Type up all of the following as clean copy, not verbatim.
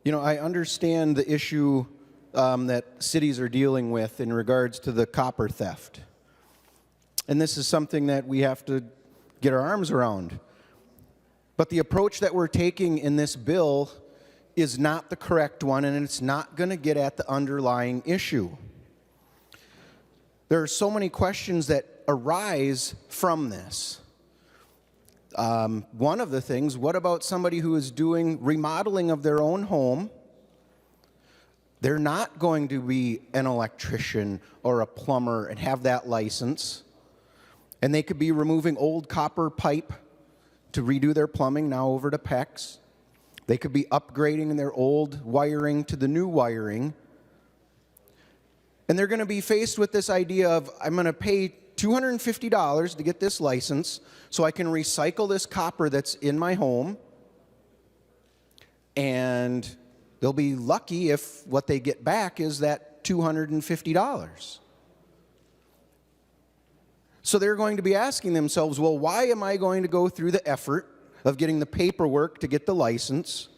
You know, I understand the issue that cities are dealing with in regards to the copper theft. And this is something that we have to get our arms around. But the approach that we're taking in this bill is not the correct one, and it's not going to get at the underlying issue. There are so many questions that arise from this. One of the things, what about somebody who is doing remodeling of their own home? They're not going to be an electrician or a plumber and have that license. And they could be removing old copper pipe to redo their plumbing, now over to PEX. They could be upgrading their old wiring to the new wiring. And they're going to be faced with this idea of, I'm going to pay $250 to get this license so I can recycle this copper that's in my home. And they'll be lucky if what they get back is that $250. So they're going to be asking themselves, well, why am I going to go through the effort of getting the paperwork to get the license,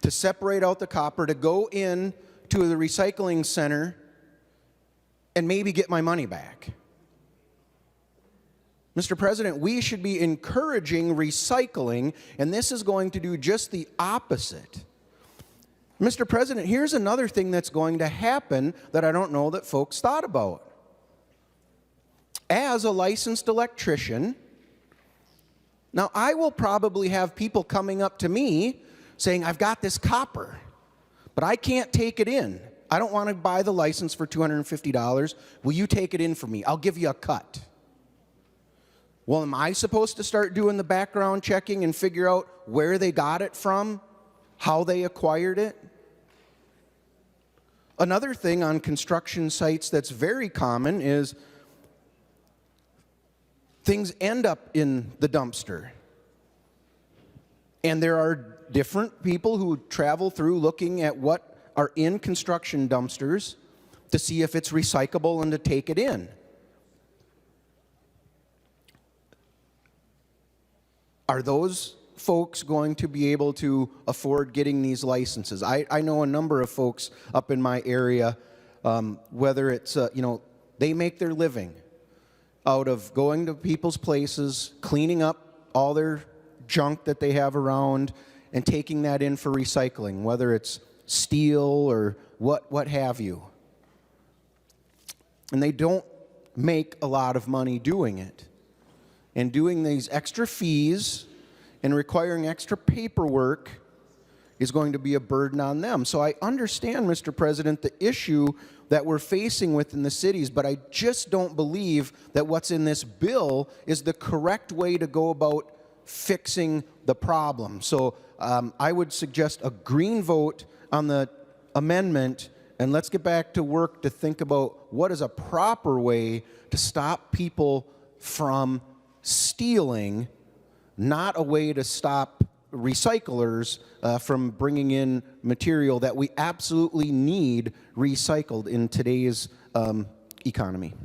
to separate out the copper, to go in to the recycling center and maybe get my money back? Mr. President, we should be encouraging recycling, and this is going to do just the opposite. Mr. President, here's another thing that's going to happen that I don't know that folks thought about. As a licensed electrician, now I will probably have people coming up to me saying, I've got this copper, but I can't take it in. I don't want to buy the license for $250. Will you take it in for me? I'll give you a cut. Well, am I supposed to start doing the background checking and figure out where they got it from, how they acquired it? Another thing on construction sites that's very common is things end up in the dumpster. And there are different people who travel through looking at what are in construction dumpsters to see if it's recyclable and to take it in. Are those folks going to be able to afford getting these licenses? I know a number of folks up in my area, whether it's, they make their living out of going to people's places, cleaning up all their junk that they have around, and taking that in for recycling, whether it's steel or what have you. And they don't make a lot of money doing it. And doing these extra fees and requiring extra paperwork is going to be a burden on them. So I understand, Mr. President, the issue that we're facing within the cities, but I just don't believe that what's in this bill is the correct way to go about fixing the problem. So I would suggest a green vote on the amendment, and let's get back to work to think about what is a proper way to stop people from stealing, not a way to stop recyclers from bringing in material that we absolutely need recycled in today's economy.